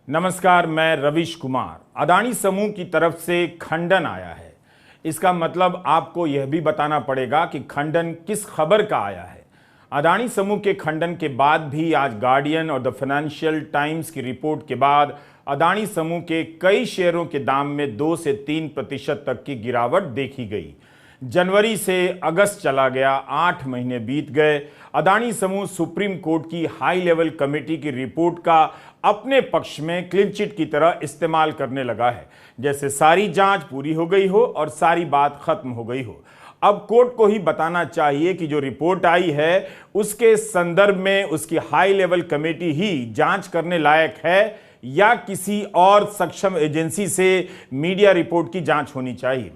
नमस्कार, मैं रविश कुमार। अदानी समूह की तरफ से खंडन आया है। इसका मतलब आपको यह भी बताना पड़ेगा कि खंडन किस खबर का आया है। अदानी समूह के खंडन के बाद भी आज गार्डियन और द फाइनेंशियल टाइम्स की रिपोर्ट के बाद अदानी समूह के कई शेयरों के दाम में 2 से 3% तक की गिरावट देखी गई। जनवरी से अगस्त चला गया, 8 महीने बीत गए। अदानी समूह सुप्रीम कोर्ट की हाई लेवल कमेटी की रिपोर्ट का अपने पक्ष में क्लीन चिट की तरह इस्तेमाल करने लगा है, जैसे सारी जांच पूरी हो गई हो और सारी बात खत्म हो गई हो। अब कोर्ट को ही बताना चाहिए कि जो रिपोर्ट आई है उसके संदर्भ में उसकी हाई लेवल कमेटी ही जांच करने लायक है या किसी और सक्षम एजेंसी से मीडिया रिपोर्ट की जांच होनी चाहिए।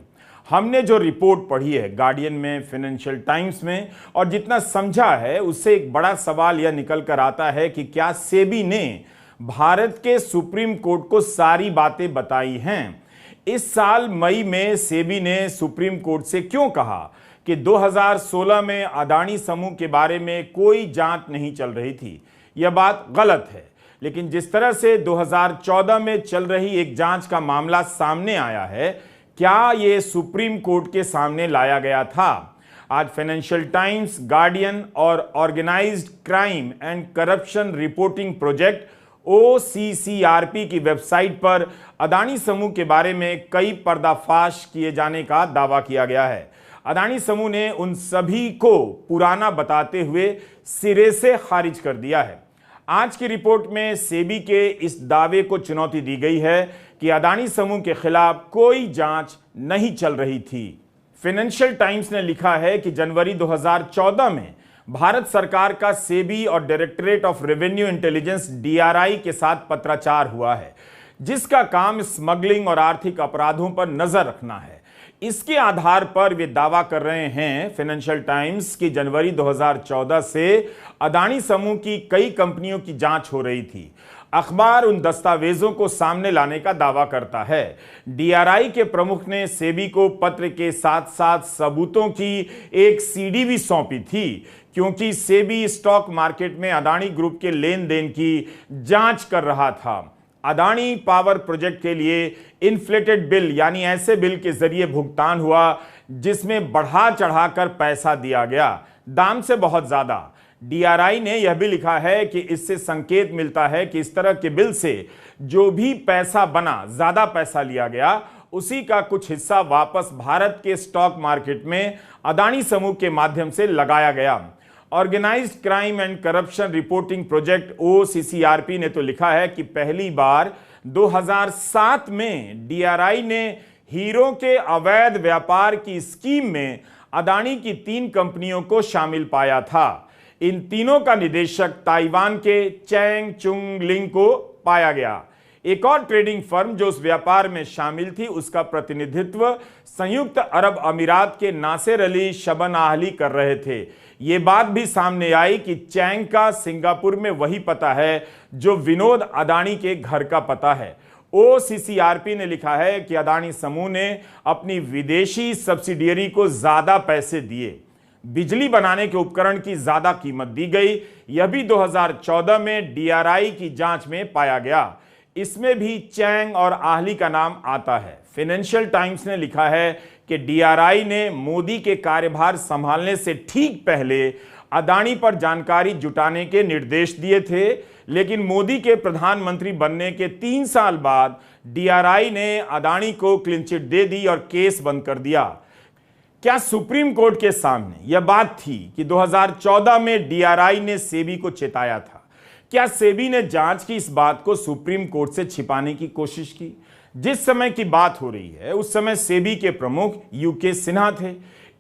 हमने जो रिपोर्ट पढ़ी है गार्डियन में, फाइनेंशियल टाइम्स में, और जितना समझा है उससे एक बड़ा सवाल यह निकल कर आता है कि क्या सेबी ने भारत के सुप्रीम कोर्ट को सारी बातें बताई हैं। इस साल मई में सेबी ने सुप्रीम कोर्ट से क्यों कहा कि 2016 में अदानी समूह के बारे में कोई जांच नहीं चल रही थी। यह बात गलत है, लेकिन जिस तरह से 2014 में चल रही एक जांच का मामला सामने आया है, क्या यह सुप्रीम कोर्ट के सामने लाया गया था? आज फाइनेंशियल टाइम्स, गार्डियन और organised crime and corruption reporting project OCCRP की वेबसाइट पर अदानी समूह के बारे में कई पर्दाफाश किए जाने का दावा किया गया है। अदानी समूह ने उन सभी को पुराना बताते हुए सिरे से खारिज कर दिया है। आज की रिपोर्ट में सेबी के इस दावे को चुनौती दी गई है कि अदानी समूह के खिलाफ कोई जांच नहीं चल रही थी। फाइनेंशियल टाइम्स ने लिखा है कि जनवरी 2014 में भारत सरकार का सेबी और directorate of revenue intelligence DRI के साथ पत्राचार हुआ है, जिसका काम स्मगलिंग और आर्थिक अपराधों पर नजर रखना है। इसके आधार पर वे दावा कर रहे हैं फाइनेंशियल टाइम्स की जनवरी 2014 से अदानी समूह की कई कंपनियों की जांच हो रही थी। अखबार उन दस्तावेजों को सामने लाने का दावा करता है। DRI के प्रमुख ने सेबी को पत्र के साथ साथ सबूतों की एक CD भी सौंपी थी, क्योंकि सेबी स्टॉक मार्केट में अदानी ग्रुप के लेन देन की जांच कर रहा था। अदानी पावर प्रोजेक्ट के लिए इन्फ्लेटेड बिल, यानी ऐसे बिल के जरिए भुगतान हुआ जिसमें बढ़ा चढ़ाकर पैसा दिया गया, दाम से बहुत ज्यादा। DRI ने यह भी लिखा है कि इससे संकेत मिलता है कि इस तरह के बिल से जो भी पैसा बना, ज्यादा पैसा लिया गया, उसी का कुछ हिस्सा वापस भारत के स्टॉक मार्केट में अदानी समूह के माध्यम से लगाया गया। Organised crime and corruption reporting project OCCRP ने तो लिखा है कि पहली बार 2007 में DRI ने हीरो के अवैध व्यापार की स्कीम में अदानी की 3 कंपनियों को शामिल पाया था। इन तीनों का निदेशक ताइवान के चैंग चुंग लिंग को पाया गया। एक और ट्रेडिंग फर्म जो उस व्यापार में शामिल थी, उसका प्रतिनिधित्व संयुक्त अरब अमीरात के नासिर अली शबन आहली कर रहे थे। यह बात भी सामने आई कि चैंग का सिंगापुर में वही पता है जो विनोद अदानी के घर का पता है। OCCRP ने लिखा है कि अदानी समूह ने अपनी विदेशी सब्सिडियरी को ज्यादा पैसे दिए, बिजली बनाने के उपकरण की ज्यादा कीमत दी गई। यह भी 2014 में DRI की जांच में पाया गया। इसमें भी चैंग और आहली का नाम आता है। फाइनेंशियल टाइम्स ने लिखा है कि DRI ने मोदी के कार्यभार संभालने से ठीक पहले अदानी पर जानकारी जुटाने के निर्देश दिए थे, लेकिन मोदी के प्रधानमंत्री बनने के 3 साल बाद DRI ने अदानी को क्लीन चिट दे दी और केस बंद कर दिया। क्या सुप्रीम कोर्ट के सामने यह बात थी कि 2014 में DRI ने सेबी को चेताया था? क्या सेबी ने जांच की इस बात को सुप्रीम कोर्ट से छिपाने की कोशिश की? जिस समय की बात हो रही है उस समय सेबी के प्रमुख UK सिन्हा थे।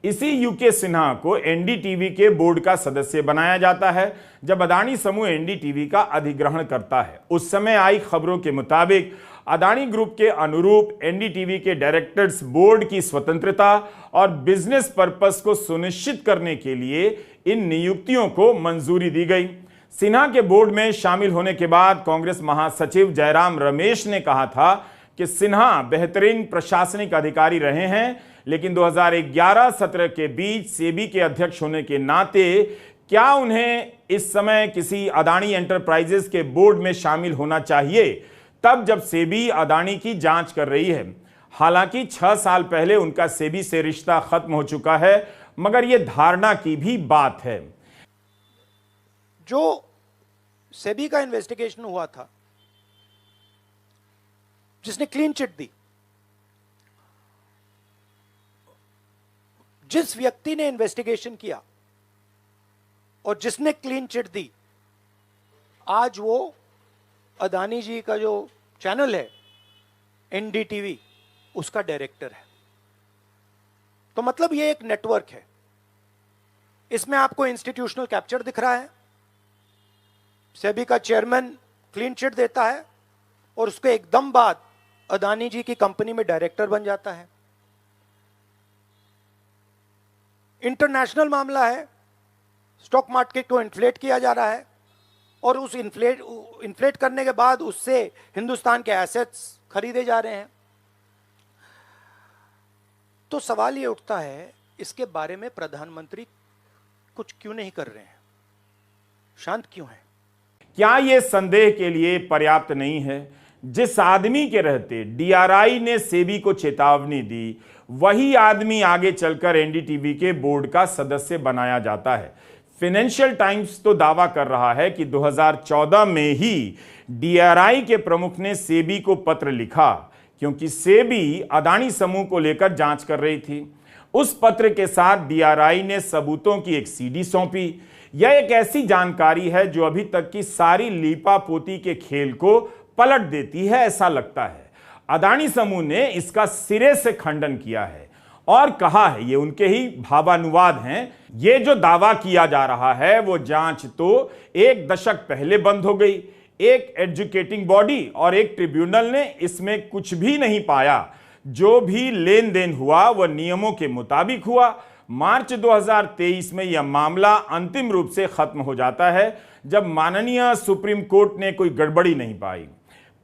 इसी UK सिन्हा को NDTV के बोर्ड का सदस्य बनाया जाता है जब अदानी समूह NDTV का अधिग्रहण करता है। उस समय आई खबरों के मुताबिक अदानी ग्रुप के अनुरूप NDTV के डायरेक्टर्स बोर्ड की स्वतंत्रता और बिजनेस पर्पस को सुनिश्चित करने के लिए इन नियुक्तियों को मंजूरी दी गई। सिन्हा के बोर्ड में शामिल होने के बाद कांग्रेस महासचिव जयराम रमेश ने कहा था कि सिन्हा बेहतरीन प्रशासनिक अधिकारी रहे हैं, लेकिन 2011-17 के बीच सेबी के अध्यक्ष होने के नाते क्या उन्हें इस समय किसी अदानी एंटरप्राइजेस के बोर्ड में शामिल होना चाहिए? तब जब सेबी अदानी की जांच कर रही है। हालांकि 6 साल पहले उनका सेबी से रिश्ता खत्म हो चुका है, मगर यह धारणा की भी बात है। जो सेबी का इन्वेस्टिगेशन हुआ था, जिसने क्लीन चिट दी, जिस व्यक्ति ने इन्वेस्टिगेशन किया और जिसने क्लीन चिट दी, आज वो अदानी जी का जो चैनल है एनडीटीवी, उसका डायरेक्टर है। तो मतलब ये एक नेटवर्क है। इसमें आपको इंस्टीट्यूशनल कैप्चर दिख रहा है। सेबी का चेयरमैन क्लीन चिट देता है और उसके एकदम बाद अदानी जी की कंपनी में डायरेक्टर बन जाता है। इंटरनेशनल मामला है, स्टॉक मार्केट को इन्फ्लेट किया जा रहा है और उस इन्फ्लेट करने के बाद उससे हिंदुस्तान के एसेट्स खरीदे जा रहे हैं। तो सवाल ये उठता है, इसके बारे में प्रधानमंत्री कुछ क्यों नहीं कर रहे हैं, शांत क्यों हैं? क्या यह संदेह के लिए पर्याप्त नहीं है? जिस आदमी के रहते डीआरआई ने सेबी को चेतावनी दी, वही आदमी आगे चलकर एनडीटीवी के बोर्ड का सदस्य बनाया जाता है। फाइनेंशियल टाइम्स तो दावा कर रहा है कि 2014 में ही डीआरआई के प्रमुख ने सेबी को पत्र लिखा, क्योंकि सेबी अदानी समूह को लेकर जांच कर रही थी। उस पत्र के साथ डीआरआई ने सबूतों की एक सीडी सौंपी। यह एक ऐसी जानकारी है जो अभी तक की सारी लीपापोती के खेल को पलट देती है, ऐसा लगता है। अदानी समूह ने इसका सिरे से खंडन किया है और कहा है, ये उनके ही भावानुवाद हैं, ये जो दावा किया जा रहा है वो जांच तो 1 दशक पहले बंद हो गई। एक एजुकेटिंग बॉडी और एक ट्रिब्यूनल ने इसमें कुछ भी नहीं पाया। जो भी लेन देन हुआ वह नियमों के मुताबिक हुआ। मार्च 2023 में यह मामला अंतिम रूप से खत्म हो जाता है, जब माननीय सुप्रीम कोर्ट ने कोई गड़बड़ी नहीं पाई।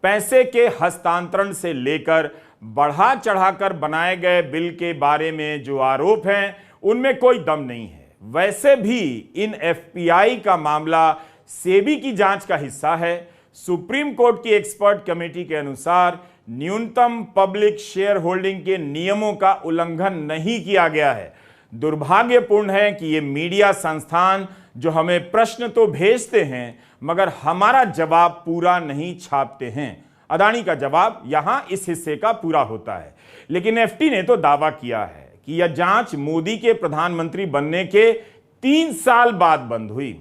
पैसे के हस्तांतरण से लेकर बढ़ा चढ़ाकर बनाए गए बिल के बारे में जो आरोप हैं, उनमें कोई दम नहीं है। वैसे भी इन एफपीआई का मामला सेबी की जांच का हिस्सा है। सुप्रीम कोर्ट की एक्सपर्ट कमेटी के अनुसार न्यूनतम पब्लिक शेयर होल्डिंग के नियमों का उल्लंघन नहीं किया गया है। दुर्भाग्यपूर्ण है कि ये मीडिया संस्थान जो हमें प्रश्न तो भेजते हैं, मगर हमारा जवाब पूरा नहीं छापते हैं। अदानी का जवाब यहां इस हिस्से का पूरा होता है। लेकिन एफटी ने तो दावा किया है कि यह जांच मोदी के प्रधानमंत्री बनने के 3 साल बाद बंद हुई।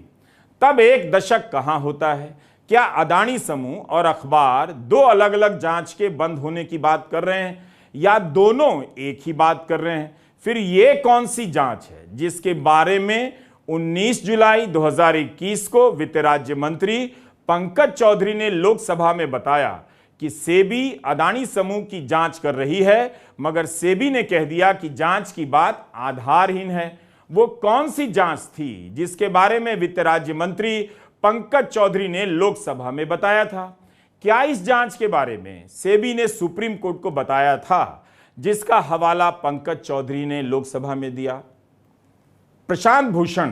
तब 1 दशक कहां होता है? क्या अदानी समूह और अखबार 2 अलग अलग जांच के बंद होने की बात कर रहे हैं, या दोनों एक ही बात कर रहे हैं? फिर यह कौन सी जांच है जिसके बारे में 19 जुलाई 2021 को वित्त राज्य मंत्री पंकज चौधरी ने लोकसभा में बताया कि सेबी अदानी समूह की जांच कर रही है, मगर सेबी ने कह दिया कि जांच की बात आधारहीन है। वो कौन सी जांच थी जिसके बारे में वित्त राज्य मंत्री पंकज चौधरी ने लोकसभा में बताया था? क्या इस जांच के बारे में सेबी ने सुप्रीम कोर्ट को बताया था, जिसका हवाला पंकज चौधरी ने लोकसभा में दिया? प्रशांत भूषण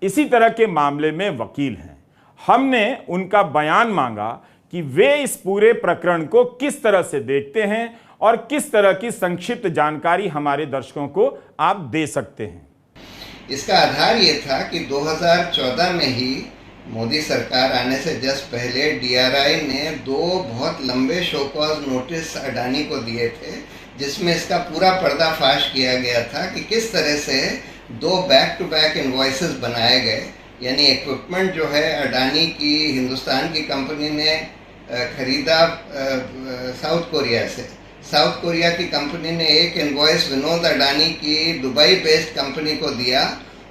इसी तरह के मामले में वकील हैं। हमने उनका बयान मांगा कि वे इस पूरे प्रकरण को किस तरह से देखते हैं और किस तरह की संक्षिप्त जानकारी हमारे दर्शकों को आप दे सकते हैं। इसका आधार ये था कि 2014 में ही मोदी सरकार आने से जस्ट पहले डीआरआई ने 2 बहुत लंबे शो कॉज नोटिस अडानी को दिए थे, जिसमें इसका पूरा पर्दाफाश किया गया था कि किस तरह से 2 बैक टू बैक इनवॉइसेस बनाए गए। यानी इक्विपमेंट जो है अडानी की हिंदुस्तान की कंपनी ने खरीदा साउथ कोरिया से। साउथ कोरिया की कंपनी ने एक इनवॉइस विनोद अडानी की दुबई बेस्ड कंपनी को दिया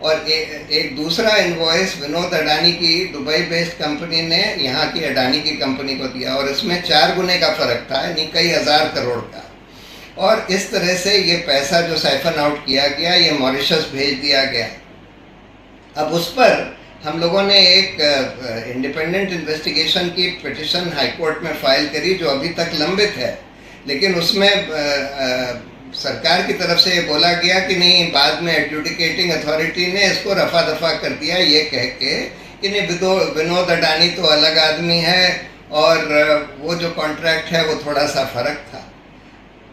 और एक दूसरा इनवॉइस विनोद अडानी की दुबई बेस्ड कंपनी ने यहाँ की अडानी की कंपनी को दिया, और इसमें 4 गुने का फर्क था, यानी कई हज़ार करोड़ का। और इस तरह से ये पैसा जो साइफन आउट किया गया, ये मॉरिशस भेज दिया गया। अब उस पर हम लोगों ने एक इंडिपेंडेंट इन्वेस्टिगेशन की पिटिशन हाईकोर्ट में फाइल करी, जो अभी तक लंबित है। लेकिन उसमें सरकार की तरफ से ये बोला गया कि नहीं, बाद में एडजुडिकेटिंग अथॉरिटी ने इसको रफा दफा कर दिया, ये कह के कि नहीं, विनोद अडानी तो अलग आदमी है, और वो जो कॉन्ट्रैक्ट है वो थोड़ा सा फर्क था।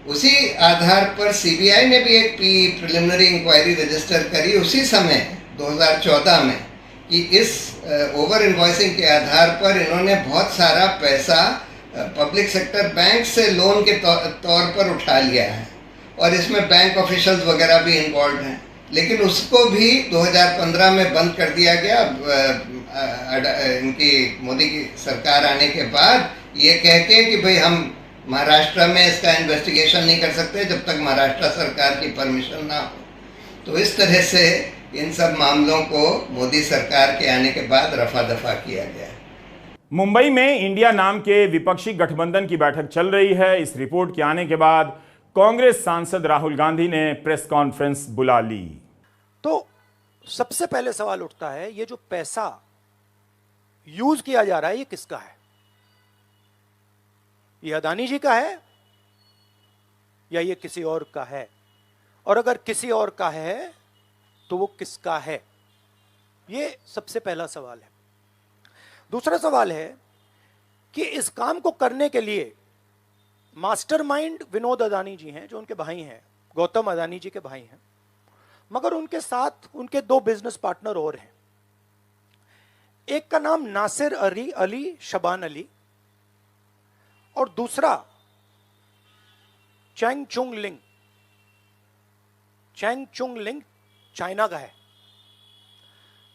उसी आधार पर सीबीआई ने भी एक प्रिलिमिनरी इंक्वायरी रजिस्टर करी उसी समय 2014 में कि इस ओवर इन्वॉइसिंग के आधार पर इन्होंने बहुत सारा पैसा पब्लिक सेक्टर बैंक से लोन के तौर पर उठा लिया है और इसमें बैंक ऑफिशियल्स वगैरह भी इन्वॉल्व हैं, लेकिन उसको भी 2015 में बंद कर दिया गया इनकी मोदी की सरकार आने के बाद, ये कह के कि भाई हम महाराष्ट्र में इसका इन्वेस्टिगेशन नहीं कर सकते जब तक महाराष्ट्र सरकार की परमिशन ना हो। तो इस तरह से इन सब मामलों को मोदी सरकार के आने के बाद रफा दफा किया गया। मुंबई में इंडिया नाम के विपक्षी गठबंधन की बैठक चल रही है। इस रिपोर्ट के आने के बाद कांग्रेस सांसद राहुल गांधी ने प्रेस कॉन्फ्रेंस बुला ली। तो सबसे पहले सवाल उठता है, ये जो पैसा यूज किया जा रहा है ये किसका है? ये अदानी जी का है या ये किसी और का है? और अगर किसी और का है तो वो किसका है? ये सबसे पहला सवाल है। दूसरा सवाल है कि इस काम को करने के लिए मास्टरमाइंड विनोद अदानी जी हैं, जो उनके भाई हैं, गौतम अदानी जी के भाई हैं, मगर उनके साथ उनके दो बिजनेस पार्टनर और हैं। एक का नाम नासिर अली शबान अली और दूसरा चैंग चुंग लिंग। चैंग चुंग लिंग चाइना का है।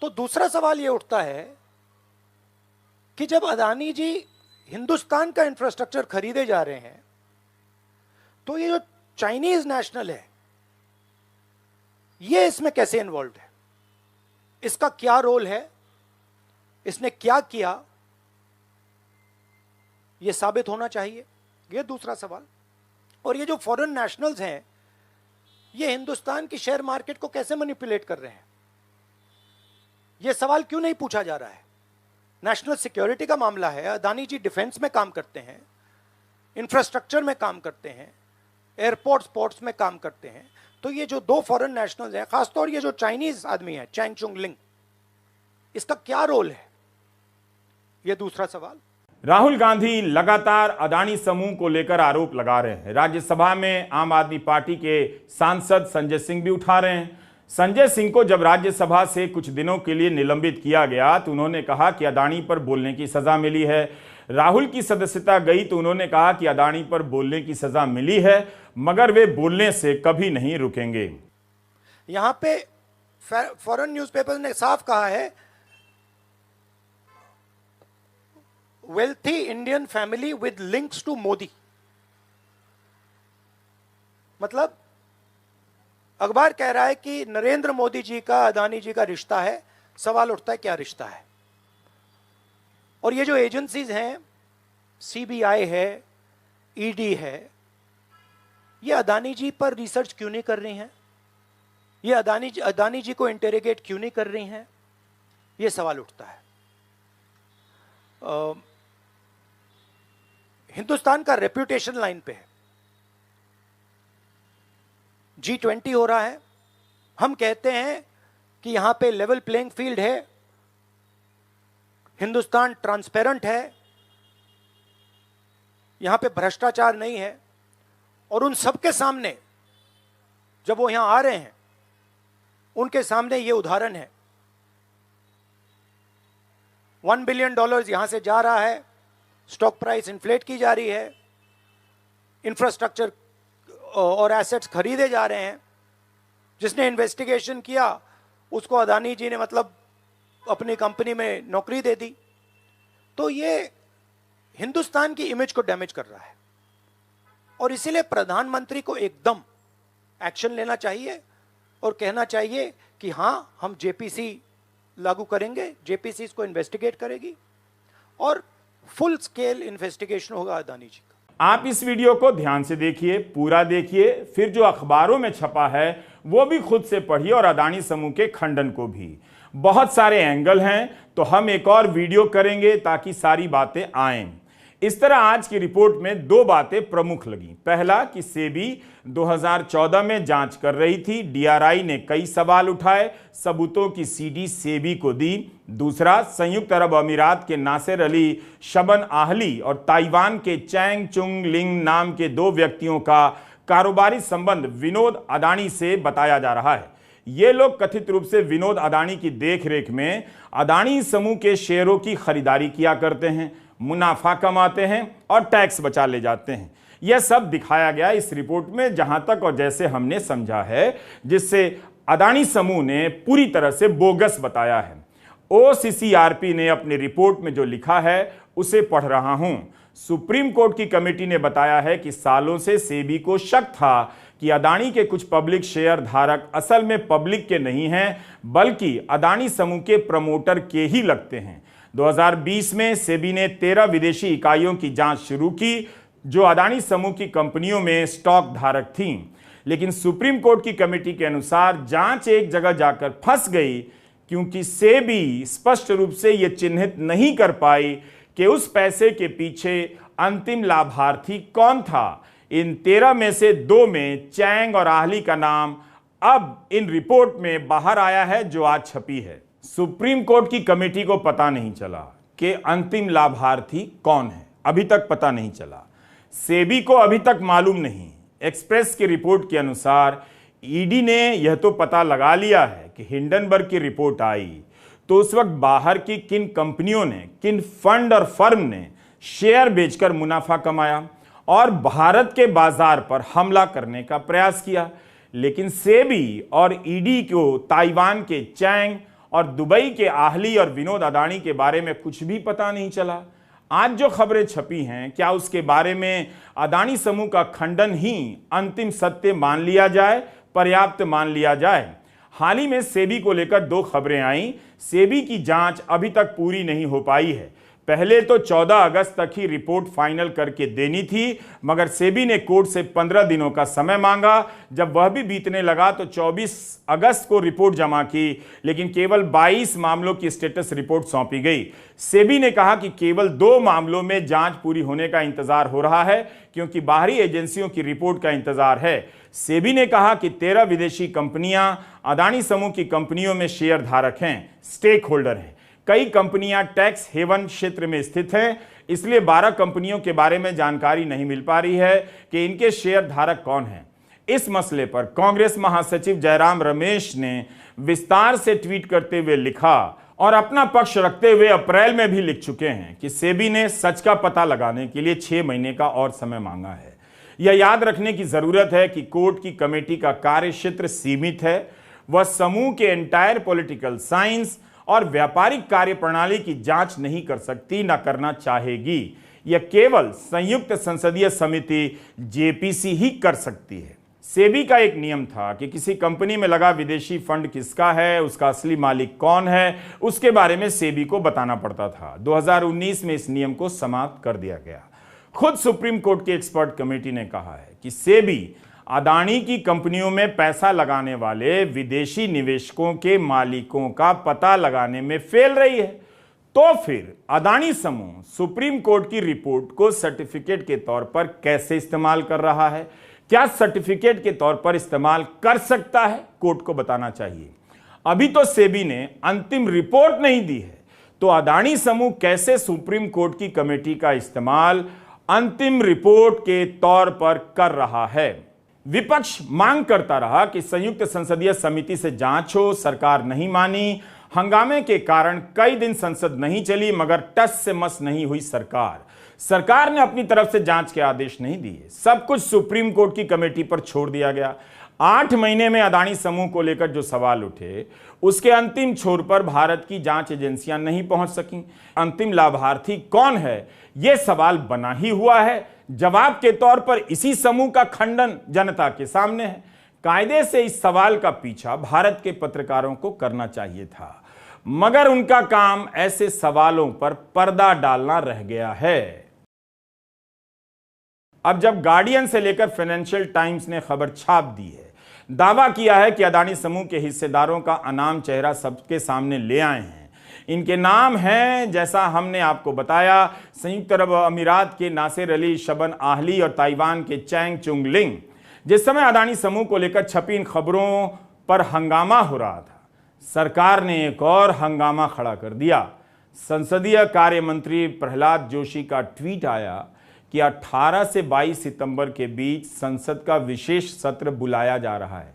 तो दूसरा सवाल यह उठता है कि जब अदानी जी हिंदुस्तान का इंफ्रास्ट्रक्चर खरीदे जा रहे हैं तो ये जो चाइनीज नेशनल है ये इसमें कैसे इन्वॉल्व है? इसका क्या रोल है? इसने क्या किया? ये साबित होना चाहिए। ये दूसरा सवाल। और ये जो फॉरेन नेशनल्स हैं ये हिंदुस्तान की शेयर मार्केट को कैसे मैनिपुलेट कर रहे हैं? ये सवाल क्यों नहीं पूछा जा रहा है? नेशनल सिक्योरिटी का मामला है। अदानी जी डिफेंस में काम करते हैं, इंफ्रास्ट्रक्चर में काम करते हैं, एयरपोर्ट स्पोर्ट्स में काम करते हैं। तो ये जो दो फॉरेन नेशनल्स हैं, खासतौर ये जो चाइनीज आदमी है चैंग चुंग लिंग, इसका क्या रोल है? ये दूसरा सवाल। राहुल गांधी लगातार अदानी समूह को लेकर आरोप लगा रहे हैं। राज्यसभा में आम आदमी पार्टी के सांसद संजय सिंह भी उठा रहे हैं। संजय सिंह को जब राज्यसभा से कुछ दिनों के लिए निलंबित किया गया तो उन्होंने कहा कि अदानी पर बोलने की सजा मिली है। राहुल की सदस्यता गई तो उन्होंने कहा कि अदानी पर बोलने की सजा मिली है मगर वे बोलने से कभी नहीं रुकेंगे। यहां पे फॉरेन न्यूज़पेपर्स ने साफ कहा है, wealthy Indian family with links to Modi. मतलब अखबार कह रहा है कि नरेंद्र मोदी जी का अदानी जी का रिश्ता है। सवाल उठता है क्या रिश्ता है? और ये जो एजेंसीज हैं, सीबीआई है, ईडी है, ये अदानी जी पर रिसर्च क्यों नहीं कर रही हैं? ये अदानी जी को इंटेरोगेट क्यों नहीं कर रही हैं? ये सवाल उठता है। हिंदुस्तान का रेप्यूटेशन लाइन पे है। G20 हो रहा है। हम कहते हैं कि यहां पे लेवल प्लेइंग फील्ड है, हिंदुस्तान ट्रांसपेरेंट है, यहां पे भ्रष्टाचार नहीं है। और उन सबके सामने जब वो यहां आ रहे हैं उनके सामने ये उदाहरण है। $1 बिलियन यहां से जा रहा है, स्टॉक प्राइस इन्फ्लेट की जा रही है, इंफ्रास्ट्रक्चर और एसेट्स खरीदे जा रहे हैं। जिसने इन्वेस्टिगेशन किया उसको अदानी जी ने मतलब अपनी कंपनी में नौकरी दे दी। तो ये हिंदुस्तान की इमेज को डैमेज कर रहा है और इसीलिए प्रधानमंत्री को एकदम एक्शन लेना चाहिए और कहना चाहिए कि हां हम जेपीसी लागू करेंगे, जेपीसी इसको इन्वेस्टिगेट करेगी और फुल स्केल इन्वेस्टिगेशन होगा अदानी जी का। आप इस वीडियो को ध्यान से देखिए, पूरा देखिए, फिर जो अखबारों में छपा है वो भी खुद से पढ़िए और अदानी समूह के खंडन को भी। बहुत सारे एंगल हैं तो हम एक और वीडियो करेंगे ताकि सारी बातें आएं। इस तरह आज की रिपोर्ट में दो बातें प्रमुख लगी। पहला कि सेबी 2014 में जांच कर रही थी, डीआरआई ने कई सवाल उठाए, सबूतों की सीडी सेबी को दी। दूसरा, संयुक्त अरब अमीरात के नासिर अली शबन आहली और ताइवान के चैंग चुंग लिंग नाम के दो व्यक्तियों का कारोबारी संबंध विनोद अदानी से बताया जा रहा है। ये लोग कथित रूप से विनोद अदानी की देखरेख में अदानी समूह के शेयरों की खरीदारी किया करते हैं, मुनाफा कमाते हैं और टैक्स बचा ले जाते हैं। यह सब दिखाया गया इस रिपोर्ट में, जहां तक और जैसे हमने समझा है, जिससे अदानी समूह ने पूरी तरह से बोगस बताया है। ओसीसीआरपी ने अपनी रिपोर्ट में जो लिखा है उसे पढ़ रहा हूं। सुप्रीम कोर्ट की कमेटी ने बताया है कि सालों से सेबी को शक था कि अदानी के कुछ पब्लिक शेयर धारक असल में पब्लिक के नहीं हैं, बल्कि अदानी समूह के प्रमोटर के ही लगते हैं। 2020 में सेबी ने 13 विदेशी इकाइयों की जांच शुरू की जो अदानी समूह की कंपनियों में स्टॉक धारक थीं, लेकिन सुप्रीम कोर्ट की कमेटी के अनुसार जांच एक जगह जाकर फंस गई, क्योंकि सेबी स्पष्ट रूप से यह चिन्हित नहीं कर पाई कि उस पैसे के पीछे अंतिम लाभार्थी कौन था। इन 13 में से 2 में चैंग और आहली का नाम अब इन रिपोर्ट में बाहर आया है जो आज छपी है। सुप्रीम कोर्ट की कमेटी को पता नहीं चला कि अंतिम लाभार्थी कौन है, अभी तक पता नहीं चला। सेबी को अभी तक मालूम नहीं। एक्सप्रेस की रिपोर्ट के अनुसार ईडी ने यह तो पता लगा लिया है कि हिंडनबर्ग की रिपोर्ट आई तो उस वक्त बाहर की किन कंपनियों ने, किन फंड और फर्म ने शेयर बेचकर मुनाफा कमाया और भारत के बाजार पर हमला करने का प्रयास किया। लेकिन सेबी और ईडी को ताइवान के चैंग और दुबई के आहली और विनोद अदानी के बारे में कुछ भी पता नहीं चला। आज जो खबरें छपी हैं, क्या उसके बारे में अदानी समूह का खंडन ही अंतिम सत्य मान लिया जाए, पर्याप्त मान लिया जाए? हाल ही में सेबी को लेकर 2 खबरें आई। सेबी की जांच अभी तक पूरी नहीं हो पाई है। पहले तो 14 अगस्त तक ही रिपोर्ट फाइनल करके देनी थी, मगर सेबी ने कोर्ट से 15 दिनों का समय मांगा। जब वह भी बीतने लगा तो 24 अगस्त को रिपोर्ट जमा की, लेकिन केवल 22 मामलों की स्टेटस रिपोर्ट सौंपी गई। सेबी ने कहा कि केवल 2 मामलों में जांच पूरी होने का इंतजार हो रहा है, क्योंकि बाहरी एजेंसियों की रिपोर्ट का इंतजार है। सेबी ने कहा कि 13 विदेशी कंपनियां अदानी समूह की कंपनियों में शेयर धारक हैं, स्टेक होल्डर हैं। कई कंपनियां टैक्स हेवन क्षेत्र में स्थित हैं, इसलिए 12 कंपनियों के बारे में जानकारी नहीं मिल पा रही है कि इनके शेयर धारक कौन हैं। इस मसले पर कांग्रेस महासचिव जयराम रमेश ने विस्तार से ट्वीट करते हुए लिखा और अपना पक्ष रखते हुए अप्रैल में भी लिख चुके हैं कि सेबी ने सच का पता लगाने के लिए 6 महीने का और समय मांगा है। यह याद रखने की जरूरत है कि कोर्ट की कमेटी का कार्य क्षेत्र सीमित है। वह समूह के एंटायर पॉलिटिकल साइंस और व्यापारिक कार्य प्रणाली की जांच नहीं कर सकती, न करना चाहेगी। यह केवल संयुक्त संसदीय समिति जेपीसी ही कर सकती है। सेबी का एक नियम था कि किसी कंपनी में लगा विदेशी फंड किसका है, उसका असली मालिक कौन है, उसके बारे में सेबी को बताना पड़ता था। 2019 में इस नियम को समाप्त कर दिया गया। खुद सुप्रीम कोर्ट की एक्सपर्ट कमेटी ने कहा है कि सेबी अदानी की कंपनियों में पैसा लगाने वाले विदेशी निवेशकों के मालिकों का पता लगाने में फेल रही है। तो फिर अदानी समूह सुप्रीम कोर्ट की रिपोर्ट को सर्टिफिकेट के तौर पर कैसे इस्तेमाल कर रहा है? क्या सर्टिफिकेट के तौर पर इस्तेमाल कर सकता है? कोर्ट को बताना चाहिए। अभी तो सेबी ने अंतिम रिपोर्ट नहीं दी है, तो अदानी समूह कैसे सुप्रीम कोर्ट की कमेटी का इस्तेमाल अंतिम रिपोर्ट के तौर पर कर रहा है? विपक्ष मांग करता रहा कि संयुक्त संसदीय समिति से जांच हो, सरकार नहीं मानी। हंगामे के कारण कई दिन संसद नहीं चली, मगर टस से मस नहीं हुई सरकार ने अपनी तरफ से जांच के आदेश नहीं दिए। सब कुछ सुप्रीम कोर्ट की कमेटी पर छोड़ दिया गया। 8 महीने में अदानी समूह को लेकर जो सवाल उठे, उसके अंतिम छोर पर भारत की जांच एजेंसियां नहीं पहुंच सकी। अंतिम लाभार्थी कौन है, यह सवाल बना ही हुआ है। जवाब के तौर पर इसी समूह का खंडन जनता के सामने है। कायदे से इस सवाल का पीछा भारत के पत्रकारों को करना चाहिए था, मगर उनका काम ऐसे सवालों पर पर्दा डालना रह गया है। अब जब गार्डियन से लेकर फाइनेंशियल टाइम्स ने खबर छाप दी है, दावा किया है कि अदानी समूह के हिस्सेदारों का अनाम चेहरा सबके सामने ले आए हैं, इनके नाम हैं, जैसा हमने आपको बताया, संयुक्त अरब अमीरात के नासिर अली शबन आहली और ताइवान के चैंग चुंग लिंग। जिस समय अदानी समूह को लेकर छपी इन खबरों पर हंगामा हो रहा था, सरकार ने एक और हंगामा खड़ा कर दिया। संसदीय कार्य मंत्री प्रहलाद जोशी का ट्वीट आया कि 18 से 22 सितंबर के बीच संसद का विशेष सत्र बुलाया जा रहा है।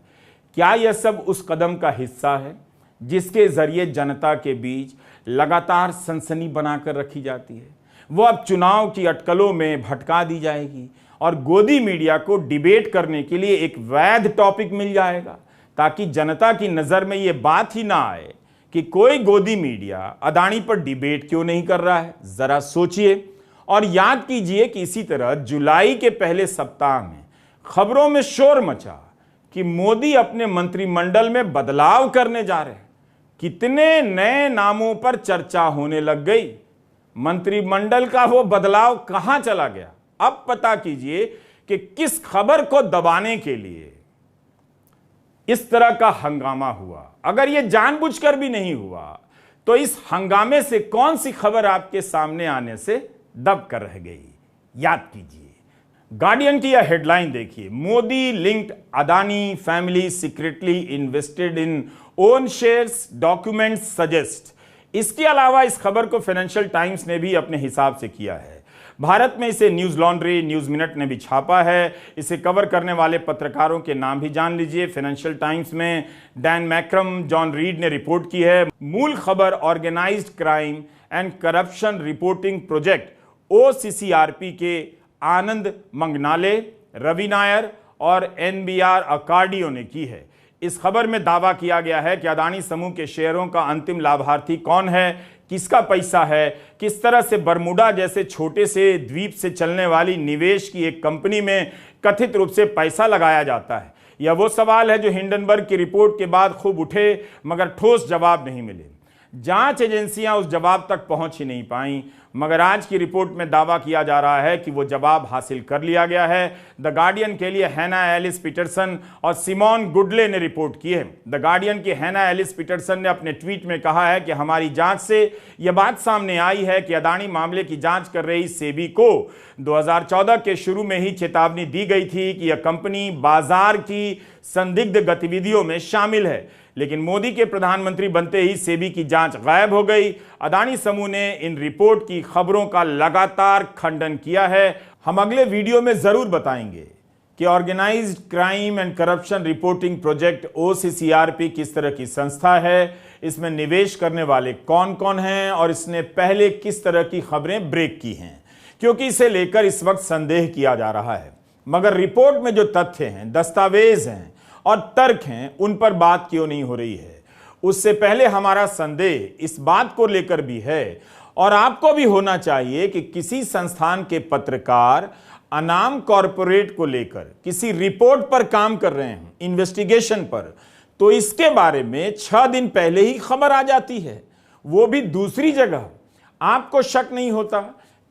क्या यह सब उस कदम का हिस्सा है जिसके जरिए जनता के बीच लगातार सनसनी बनाकर रखी जाती है? वो अब चुनाव की अटकलों में भटका दी जाएगी और गोदी मीडिया को डिबेट करने के लिए एक वैध टॉपिक मिल जाएगा, ताकि जनता की नजर में ये बात ही ना आए कि कोई गोदी मीडिया अदानी पर डिबेट क्यों नहीं कर रहा है। जरा सोचिए और याद कीजिए कि इसी तरह जुलाई के पहले सप्ताह में खबरों में शोर मचा कि मोदी अपने मंत्रिमंडल में बदलाव करने जा रहे हैं। कितने नए नामों पर चर्चा होने लग गई। मंत्रिमंडल का वो बदलाव कहां चला गया? अब पता कीजिए कि किस खबर को दबाने के लिए इस तरह का हंगामा हुआ। अगर यह जानबूझकर भी नहीं हुआ तो इस हंगामे से कौन सी खबर आपके सामने आने से दब कर रह गई? याद कीजिए। गार्डियन की यह हेडलाइन देखिए, Modi linked Adani family secretly invested in own shares, documents suggest. इसके अलावा इस खबर को फाइनेंशियल टाइम्स ने भी अपने हिसाब से किया है। भारत में इसे न्यूज लॉन्ड्री, न्यूज मिनट ने भी छापा है। इसे कवर करने वाले पत्रकारों के नाम भी जान लीजिए। फाइनेंशियल टाइम्स में डैन मैक्रम, जॉन रीड ने रिपोर्ट की है। मूल खबर organised crime and corruption reporting project OCCRP के आनंद मंगनाले, रवि नायर और NBR अकार्डियो ने की है। इस खबर में दावा किया गया है कि अदानी समूह के शेयरों का अंतिम लाभार्थी कौन है, किसका पैसा है, किस तरह से बरमूडा जैसे छोटे से द्वीप से चलने वाली निवेश की एक कंपनी में कथित रूप से पैसा लगाया जाता है। यह वो सवाल है जो हिंडनबर्ग की रिपोर्ट के बाद खूब उठे, मगर ठोस जवाब नहीं मिले। जांच एजेंसियां उस जवाब तक पहुंच ही नहीं पाई, मगर आज की रिपोर्ट में दावा किया जा रहा है कि वो जवाब हासिल कर लिया गया है। द गार्डियन के लिए हैना एलिस पीटरसन और सिमोन गुडले ने रिपोर्ट की है। द गार्डियन की हैना एलिस पीटरसन ने अपने ट्वीट में कहा है कि हमारी जांच से यह बात सामने आई है कि अदानी मामले की जांच कर रही सेबी को 2014 के शुरू में ही चेतावनी दी गई थी कि यह कंपनी बाजार की संदिग्ध गतिविधियों में शामिल है, लेकिन मोदी के प्रधानमंत्री बनते ही सेबी की जांच गायब हो गई। अदानी समूह ने इन रिपोर्ट की खबरों का लगातार खंडन किया है। हम अगले वीडियो में जरूर बताएंगे कि organised crime and corruption reporting project OCCRP किस तरह की संस्था है, इसमें निवेश करने वाले कौन कौन हैं और इसने पहले किस तरह की खबरें ब्रेक की हैं, क्योंकि इसे लेकर इस वक्त संदेह किया जा रहा है। मगर रिपोर्ट में जो तथ्य हैं, दस्तावेज हैं और तर्क हैं, उन पर बात क्यों नहीं हो रही है? उससे पहले हमारा संदेह इस बात को लेकर भी है, और आपको भी होना चाहिए, कि किसी संस्थान के पत्रकार अनाम कॉरपोरेट को लेकर किसी रिपोर्ट पर काम कर रहे हैं, इन्वेस्टिगेशन पर, तो इसके बारे में 6 दिन पहले ही खबर आ जाती है, वो भी दूसरी जगह। आपको शक नहीं होता?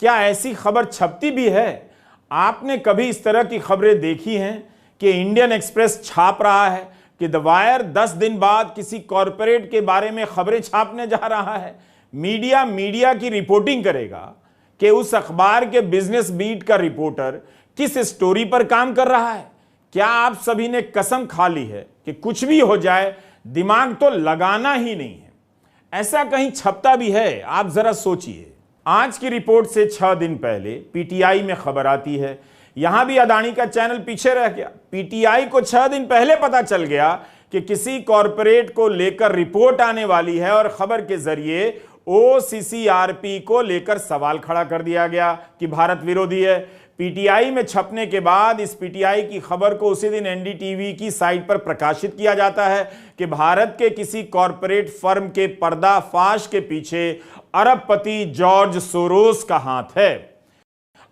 क्या ऐसी खबर छपती भी है? आपने कभी इस तरह की खबरें देखी हैं कि इंडियन एक्सप्रेस छाप रहा है कि द वायर 10 दिन बाद किसी कॉरपोरेट के बारे में खबरें छापने जा रहा है? मीडिया की रिपोर्टिंग करेगा कि उस अखबार के बिजनेस बीट का रिपोर्टर किस स्टोरी पर काम कर रहा है। क्या आप सभी ने कसम खा ली है कि कुछ भी हो जाए दिमाग तो लगाना ही नहीं है? ऐसा कहीं छपता भी है? आप जरा सोचिए। आज की रिपोर्ट से 6 दिन पहले PTI में खबर आती है। यहां भी अदानी का चैनल पीछे रह गया। PTI को 6 दिन पहले पता चल गया कि किसी कॉरपोरेट को लेकर रिपोर्ट आने वाली है और खबर के जरिए OCCRP को लेकर सवाल खड़ा कर दिया गया कि भारत विरोधी है। PTI में छपने के बाद इस PTI की खबर को उसी दिन NDTV की साइट पर प्रकाशित किया जाता है कि भारत के किसी कॉरपोरेट फर्म के पर्दाफाश के पीछे अरबपति जॉर्ज सोरोस का हाथ है।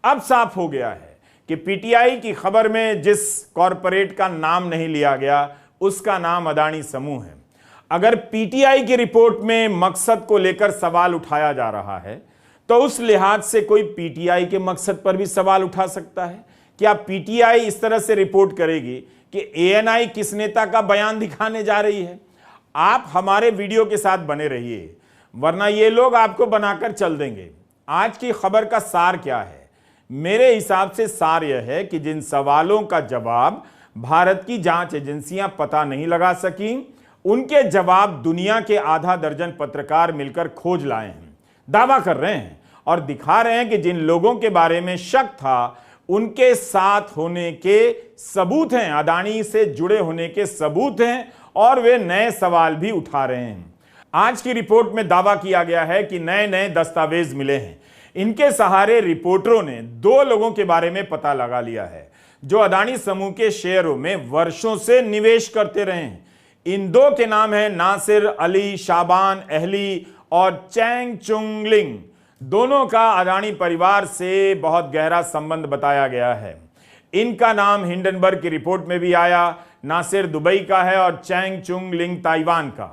अब साफ हो गया है कि PTI की खबर में जिस कॉरपोरेट का नाम नहीं लिया गया, उसका नाम अदानी समूह है। अगर PTI की रिपोर्ट में मकसद को लेकर सवाल उठाया जा रहा है, तो उस लिहाज से कोई PTI के मकसद पर भी सवाल उठा सकता है। क्या PTI इस तरह से रिपोर्ट करेगी कि ANI किस नेता का बयान दिखाने जा रही है? आप हमारे वीडियो के साथ बने रहिए। वरना ये लोग आपको बनाकर चल देंगे। आज की खबर का सार क्या है? मेरे हिसाब से सार यह है कि जिन सवालों का जवाब भारत की जांच एजेंसियां पता नहीं लगा सकी, उनके जवाब दुनिया के आधा दर्जन पत्रकार मिलकर खोज लाए हैं, दावा कर रहे हैं और दिखा रहे हैं कि जिन लोगों के बारे में शक था उनके साथ होने के सबूत हैं, अदानी से जुड़े होने के सबूत हैं और वे नए सवाल भी उठा रहे हैं। आज की रिपोर्ट में दावा किया गया है कि नए नए दस्तावेज मिले हैं। इनके सहारे रिपोर्टरों ने 2 लोगों के बारे में पता लगा लिया है जो अदानी समूह के शेयरों में वर्षों से निवेश करते रहे हैं। इन 2 के नाम हैं नासिर अली शाबान अहली और चैंग चुंग लिंग। दोनों का अदानी परिवार से बहुत गहरा संबंध बताया गया है। इनका नाम हिंडनबर्ग की रिपोर्ट में भी आया। नासिर दुबई का है और चैंग चुंग लिंग ताइवान का।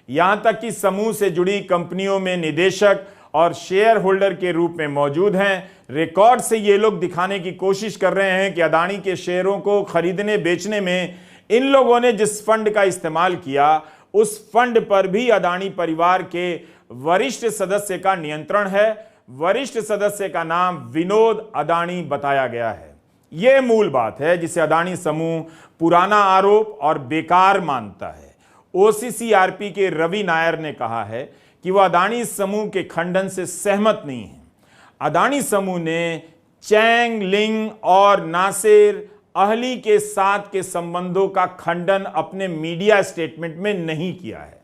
यहां तक कि समूह से जुड़ी कंपनियों में निदेशक और शेयर होल्डर के रूप में मौजूद हैं। रिकॉर्ड से ये लोग दिखाने की कोशिश कर रहे हैं कि अदानी के शेयरों को खरीदने बेचने में इन लोगों ने जिस फंड का इस्तेमाल किया उस फंड पर भी अदानी परिवार के वरिष्ठ सदस्य का नियंत्रण है। वरिष्ठ सदस्य का नाम विनोद अदानी बताया गया है। यह मूल बात है जिसे अदानी समूह पुराना आरोप और बेकार मानता है। ओसीसीआरपी के रवि नायर ने कहा है कि वह अदानी समूह के खंडन से सहमत नहीं है। अदानी समूह ने चैंग लिंग और नासिर अहली के साथ के संबंधों का खंडन अपने मीडिया स्टेटमेंट में नहीं किया है।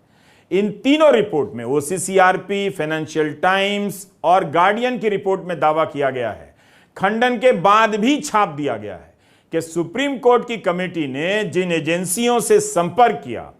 इन तीनों रिपोर्ट में ओसीसीआरपी, फाइनेंशियल टाइम्स और गार्डियन की रिपोर्ट में दावा किया गया है, खंडन के बाद भी छाप दिया गया है कि सुप्रीम कोर्ट की कमेटी ने जिन एजेंसियों से संपर्क किया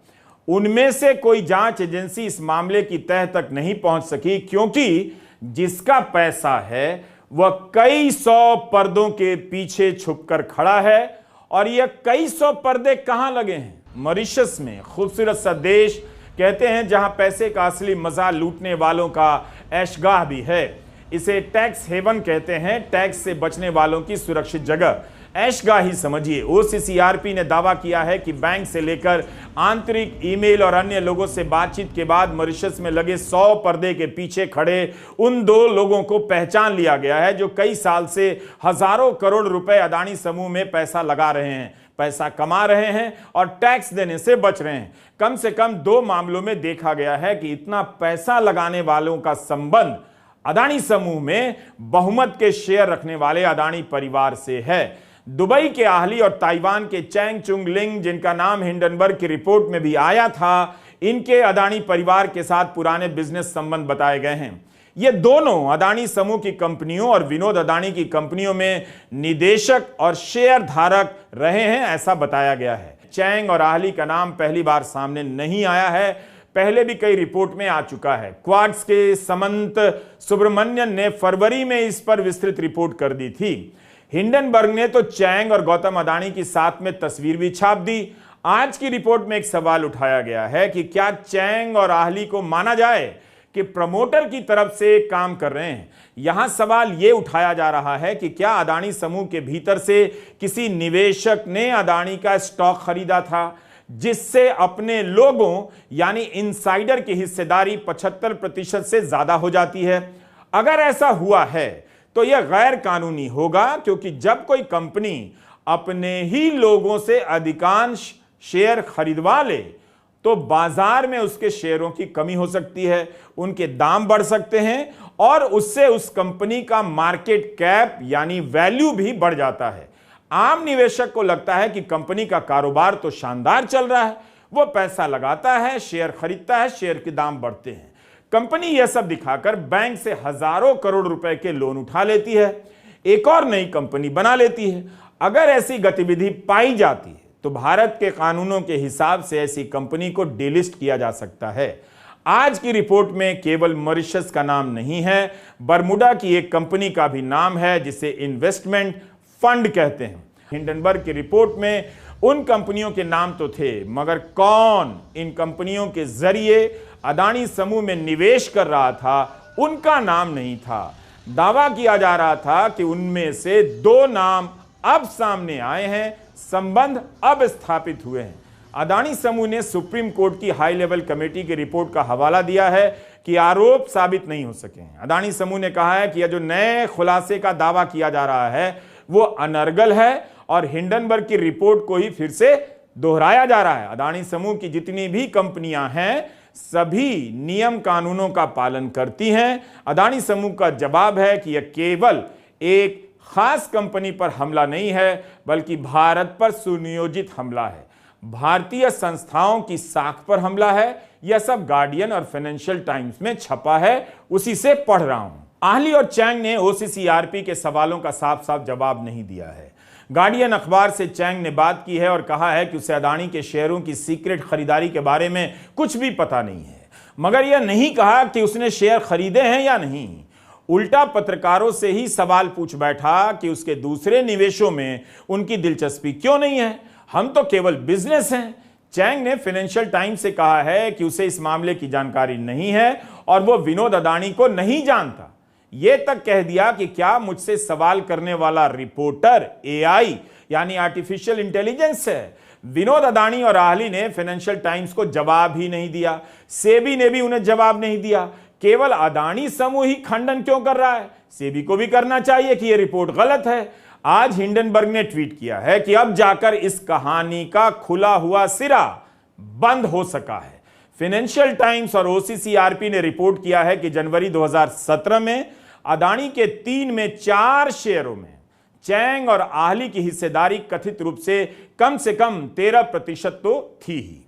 उनमें से कोई जांच एजेंसी इस मामले की तह तक नहीं पहुंच सकी, क्योंकि जिसका पैसा है वह कई 100 पर्दों के पीछे छुपकर खड़ा है। और यह कई 100 पर्दे कहां लगे हैं? मॉरिशस में, खूबसूरत सा देश कहते हैं जहां पैसे का असली मजा लूटने वालों का ऐशगाह भी है। इसे टैक्स हेवन कहते हैं, टैक्स से बचने वालों की सुरक्षित जगह, ऐशगाह ही समझिए। ओसीसीआरपी ने दावा किया है कि बैंक से लेकर आंतरिक ईमेल और अन्य लोगों से बातचीत के बाद मॉरिशस में लगे 100 पर्दे के पीछे खड़े उन 2 लोगों को पहचान लिया गया है जो कई साल से हजारों करोड़ रुपए अदानी समूह में पैसा लगा रहे हैं, पैसा कमा रहे हैं और टैक्स देने से बच रहे हैं। कम से कम 2 मामलों में देखा गया है कि इतना पैसा लगाने वालों का संबंध अदानी समूह में बहुमत के शेयर रखने वाले अदानी परिवार से है। दुबई के अहली और ताइवान के चैंग चुंग लिंग, जिनका नाम हिंडनबर्ग की रिपोर्ट में भी आया था, इनके अदानी परिवार के साथ पुराने बिजनेस संबंध बताए गए हैं। ये दोनों अदानी समूह की कंपनियों और विनोद अदानी की कंपनियों में निदेशक और शेयर धारक रहे हैं, ऐसा बताया गया है। चैंग और अहली का नाम पहली बार सामने नहीं आया है, पहले भी कई रिपोर्ट में आ चुका है। क्वार्ट्ज के समंत सुब्रमण्यन ने फरवरी में इस पर विस्तृत रिपोर्ट कर दी थी। हिंडनबर्ग ने तो चैंग और गौतम अदानी की साथ में तस्वीर भी छाप दी। आज की रिपोर्ट में एक सवाल उठाया गया है कि क्या चैंग और अहली को माना जाए कि प्रमोटर की तरफ से काम कर रहे हैं। यहां सवाल यह उठाया जा रहा है कि क्या अदानी समूह के भीतर से किसी निवेशक ने अदानी का स्टॉक खरीदा था जिससे अपने लोगों यानी इनसाइडर की हिस्सेदारी 75% से ज्यादा हो जाती है। अगर ऐसा हुआ है तो यह गैर कानूनी होगा, क्योंकि जब कोई कंपनी अपने ही लोगों से अधिकांश शेयर खरीदवा ले तो बाजार में उसके शेयरों की कमी हो सकती है, उनके दाम बढ़ सकते हैं और उससे उस कंपनी का मार्केट कैप यानी वैल्यू भी बढ़ जाता है। आम निवेशक को लगता है कि कंपनी का कारोबार तो शानदार चल रहा है, वो पैसा लगाता है, शेयर खरीदता है, शेयर के दाम बढ़ते हैं। कंपनी यह सब दिखाकर बैंक से हजारों करोड़ रुपए के लोन उठा लेती है, एक और नई कंपनी बना लेती है। अगर ऐसी गतिविधि पाई जाती है तो भारत के कानूनों के हिसाब से ऐसी कंपनी को डिलिस्ट किया जा सकता है। आज की रिपोर्ट में केवल मॉरिशस का नाम नहीं है, बरमुडा की एक कंपनी का भी नाम है जिसे इन्वेस्टमेंट फंड कहते हैं। हिंडनबर्ग की रिपोर्ट में उन कंपनियों के नाम तो थे, मगर कौन इन कंपनियों के जरिए अदानी समूह में निवेश कर रहा था उनका नाम नहीं था। दावा किया जा रहा था कि उनमें से 2 नाम अब सामने आए हैं, संबंध अब स्थापित हुए हैं। अदानी समूह ने सुप्रीम कोर्ट की हाई लेवल कमेटी की रिपोर्ट का हवाला दिया है कि आरोप साबित नहीं हो सके हैं। अदानी समूह ने कहा है कि यह जो नए खुलासे का दावा किया जा रहा है वो अनर्गल है और हिंडनबर्ग की रिपोर्ट को ही फिर से दोहराया जा रहा है। अदानी समूह की जितनी भी कंपनियां हैं सभी नियम कानूनों का पालन करती हैं। अदानी समूह का जवाब है कि यह केवल एक खास कंपनी पर हमला नहीं है बल्कि भारत पर सुनियोजित हमला है, भारतीय संस्थाओं की साख पर हमला है। यह सब गार्डियन और फाइनेंशियल टाइम्स में छपा है, उसी से पढ़ रहा हूं। आहली और चैंग ने ओसीसीआरपी के सवालों का साफ साफ जवाब नहीं दिया है। गार्डियन अखबार से चैंग ने बात की है और कहा है कि उसे अदानी के शेयरों की सीक्रेट खरीदारी के बारे में कुछ भी पता नहीं है, मगर यह नहीं कहा कि उसने शेयर खरीदे हैं या नहीं। उल्टा पत्रकारों से ही सवाल पूछ बैठा कि उसके दूसरे निवेशों में उनकी दिलचस्पी क्यों नहीं है, हम तो केवल बिजनेस हैं। चैंग ने फाइनेंशियल टाइम्स से कहा है कि उसे इस मामले की जानकारी नहीं है और वो विनोद अदानी को नहीं जानता। यह तक कह दिया कि क्या मुझसे सवाल करने वाला रिपोर्टर एआई यानी आर्टिफिशियल इंटेलिजेंस है। विनोद अदानी और आहली ने फाइनेंशियल टाइम्स को जवाब ही नहीं दिया, सेबी ने भी उन्हें जवाब नहीं दिया। केवल अदानी समूह ही खंडन क्यों कर रहा है? सेबी को भी करना चाहिए कि यह रिपोर्ट गलत है। आज हिंडनबर्ग ने ट्वीट किया है कि अब जाकर इस कहानी का खुला हुआ सिरा बंद हो सका है। फाइनेंशियल टाइम्स और ओसीसीआरपी ने रिपोर्ट किया है कि जनवरी 2017 में अदानी के 3 में 4 शेयरों में चैंग और आहली की हिस्सेदारी कथित रूप से कम 13% तो थी ही।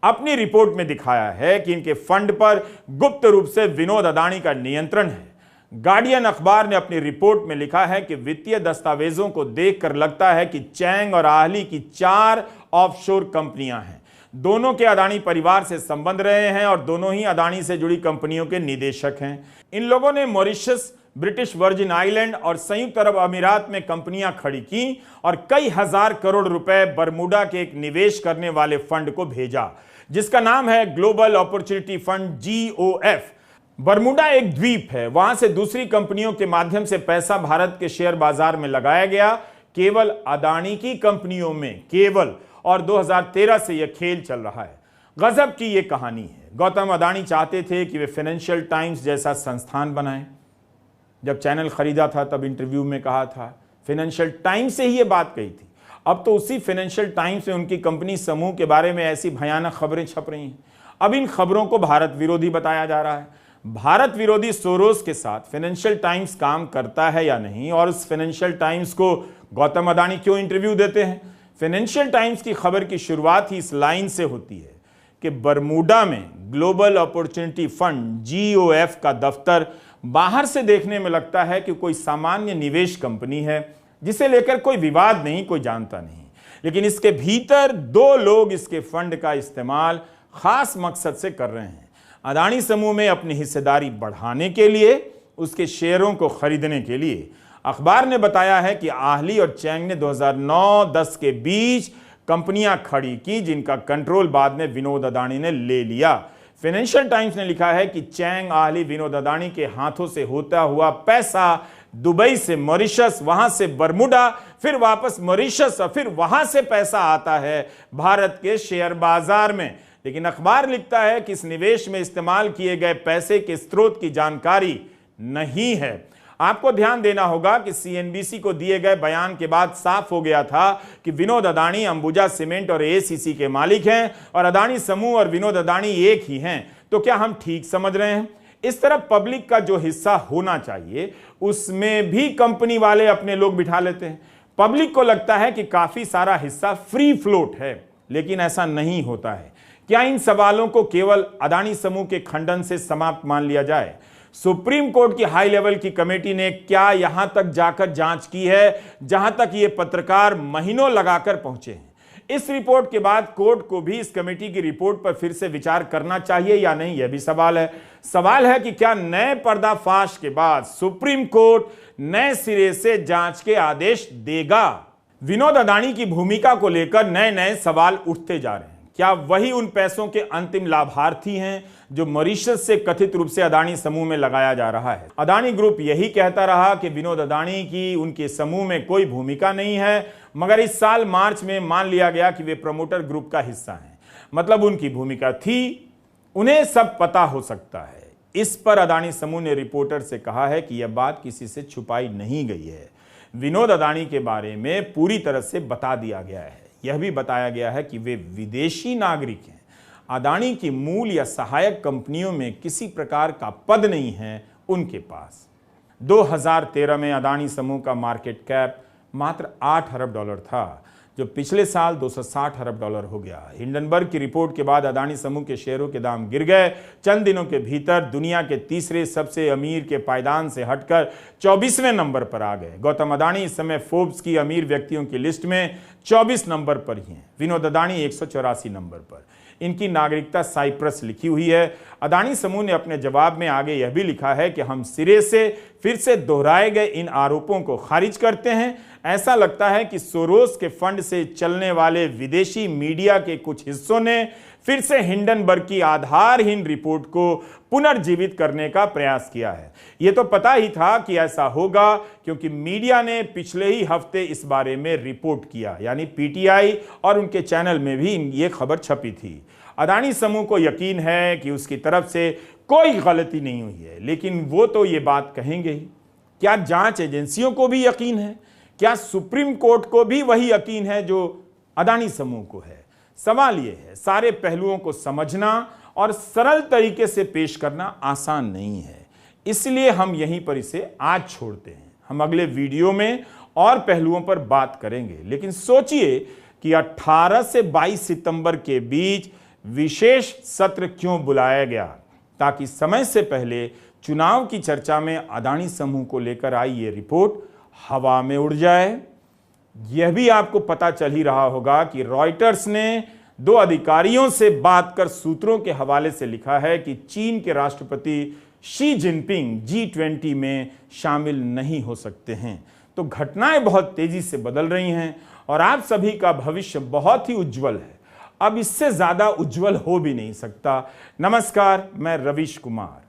अपनी रिपोर्ट में दिखाया है कि इनके फंड पर गुप्त रूप से विनोद अदानी का नियंत्रण है। गार्डियन अखबार ने अपनी रिपोर्ट में लिखा है कि वित्तीय दस्तावेजों को देखकर लगता है कि चैंग और आहली की 4 ऑफशोर कंपनियां हैं। दोनों के अदानी परिवार से संबंध रहे हैं और दोनों ही अदानी से जुड़ी कंपनियों के निदेशक हैं। इन लोगों ने मॉरिशस, ब्रिटिश वर्जिन आइलैंड और संयुक्त अरब अमीरात में कंपनियां खड़ी की और कई हजार करोड़ रुपए बरमूडा के एक निवेश करने वाले फंड को भेजा जिसका नाम है global opportunity fund GOF। Bermuda एक द्वीप है, वहां से दूसरी कंपनियों के माध्यम से पैसा भारत के शेयर बाजार में लगाया गया, केवल अदानी की कंपनियों में केवल, और 2013 से यह खेल चल रहा है। गजब की यह कहानी है। गौतम अदानी चाहते थे कि वे फाइनेंशियल टाइम्स जैसा संस्थान बनाएं। जब चैनल खरीदा था तब इंटरव्यू में कहा था, फाइनेंशियल टाइम्स से ही यह बात कही थी। अब तो उसी फाइनेंशियल टाइम्स में उनकी कंपनी समूह के बारे में ऐसी भयानक खबरें छप रही हैं। अब इन खबरों को भारत विरोधी बताया जा रहा है। भारत विरोधी सोरोस के साथ फाइनेंशियल टाइम्स काम करता है या नहीं, और उस फाइनेंशियल टाइम्स को गौतम अदानी क्यों इंटरव्यू देते हैं? फाइनेंशियल टाइम्स की खबर की शुरुआत ही इस लाइन से होती है कि बरमूडा में ग्लोबल अपॉर्चुनिटी फंड GOF का दफ्तर बाहर से देखने में लगता है कि कोई सामान्य निवेश कंपनी है जिसे लेकर कोई विवाद नहीं, कोई जानता नहीं। लेकिन इसके भीतर 2 लोग इसके फंड का इस्तेमाल खास मकसद से कर रहे हैं। अदानी समूह में अपनी हिस्सेदारी बढ़ाने के लिए, उसके शेयरों को खरीदने के लिए। अखबार ने बताया है कि आहली और चैंग ने 2009-10 के बीच कंपनियां खड़ी की जिनका कंट्रोल बाद में विनोद अदानी ने ले लिया। फाइनेंशियल टाइम्स ने लिखा है कि चैंग, आहली, विनोद अदानी के हाथों से होता हुआ पैसा दुबई से मॉरिशस, वहां से बरमूडा, फिर वापस मॉरिशस और फिर वहां से पैसा आता है भारत के शेयर बाजार में। लेकिन अखबार लिखता है कि इस निवेश में इस्तेमाल किए गए पैसे के स्रोत की जानकारी नहीं है। आपको ध्यान देना होगा कि CNBC को दिए गए बयान के बाद साफ हो गया था कि विनोद अदानी अंबुजा सीमेंट और ACC के मालिक हैं और अदानी समूह और विनोद अदानी एक ही हैं। तो क्या हम ठीक समझ रहे हैं? इस तरह पब्लिक का जो हिस्सा होना चाहिए उसमें भी कंपनी वाले अपने लोग बिठा लेते हैं। पब्लिक को लगता है कि काफी सारा हिस्सा फ्री फ्लोट है, लेकिन ऐसा नहीं होता है। क्या इन सवालों को केवल अदानी समूह के खंडन से समाप्त मान लिया जाए? सुप्रीम कोर्ट की हाई लेवल की कमेटी ने क्या यहां तक जाकर जांच की है जहां तक ये पत्रकार महीनों लगाकर पहुंचे हैं? इस रिपोर्ट के बाद कोर्ट को भी इस कमेटी की रिपोर्ट पर फिर से विचार करना चाहिए या नहीं, यह भी सवाल है। सवाल है कि क्या नए पर्दाफाश के बाद सुप्रीम कोर्ट नए सिरे से जांच के आदेश देगा? विनोद अदानी की भूमिका को लेकर नए नए सवाल उठते जा रहे हैं। क्या वही उन पैसों के अंतिम लाभार्थी हैं जो मॉरिशस से कथित रूप से अदानी समूह में लगाया जा रहा है? अदानी ग्रुप यही कहता रहा कि विनोद अदानी की उनके समूह में कोई भूमिका नहीं है, मगर इस साल मार्च में मान लिया गया कि वे प्रमोटर ग्रुप का हिस्सा हैं। मतलब उनकी भूमिका थी। उन्हें सब पता हो सकता है। इस पर अदानी समूह ने रिपोर्टर से कहा है कि यह बात किसी से छुपाई नहीं गई है। विनोद अदानी के बारे में पूरी तरह से बता दिया गया है। यह भी बताया गया है कि वे विदेशी नागरिक हैं। अदानी की मूल या सहायक कंपनियों में किसी प्रकार का पद नहीं है उनके पास। 2013 में अदानी समूह का मार्केट कैप मात्र $8 अरब था, जो पिछले साल $260 अरब हो गया। हिंडनबर्ग की रिपोर्ट के बाद अदानी समूह के शेयरों के दाम गिर गए। चंद दिनों के भीतर दुनिया के तीसरे सबसे अमीर के पायदान से हटकर 24वें नंबर पर आ गए। गौतम अदानी इस समय फोर्ब्स की अमीर व्यक्तियों की लिस्ट में 24 नंबर पर ही हैं। विनोद अदानी 184 नंबर पर। इनकी नागरिकता साइप्रस लिखी हुई है। अदानी समूह ने अपने जवाब में आगे यह भी लिखा है कि हम सिरे से फिर से दोहराए गए इन आरोपों को खारिज करते हैं। ऐसा लगता है कि सोरोस के फंड से चलने वाले विदेशी मीडिया के कुछ हिस्सों ने फिर से हिंडनबर्ग की आधारहीन रिपोर्ट को पुनर्जीवित करने का प्रयास किया है। यह तो पता ही था कि ऐसा होगा, क्योंकि मीडिया ने पिछले ही हफ्ते इस बारे में रिपोर्ट किया, यानी पीटीआई और उनके चैनल में भी ये खबर छपी थी। अदानी समूह को यकीन है कि उसकी तरफ से कोई गलती नहीं हुई है, लेकिन वो तो ये बात कहेंगे ही। क्या जांच एजेंसियों को भी यकीन है? क्या सुप्रीम कोर्ट को भी वही यकीन है जो अदानी समूह को है? सवाल यह है, सारे पहलुओं को समझना और सरल तरीके से पेश करना आसान नहीं है, इसलिए हम यहीं पर इसे आज छोड़ते हैं। हम अगले वीडियो में और पहलुओं पर बात करेंगे, लेकिन सोचिए कि 18 से 22 सितंबर के बीच विशेष सत्र क्यों बुलाया गया, ताकि समय से पहले चुनाव की चर्चा में अदानी समूह को लेकर आई ये रिपोर्ट हवा में उड़ जाए। यह भी आपको पता चल ही रहा होगा कि रॉयटर्स ने 2 अधिकारियों से बात कर सूत्रों के हवाले से लिखा है कि चीन के राष्ट्रपति शी जिनपिंग G20 में शामिल नहीं हो सकते हैं। तो घटनाएं बहुत तेजी से बदल रही हैं और आप सभी का भविष्य बहुत ही उज्जवल है। अब इससे ज्यादा उज्जवल हो भी नहीं सकता। नमस्कार, मैं रवीश कुमार।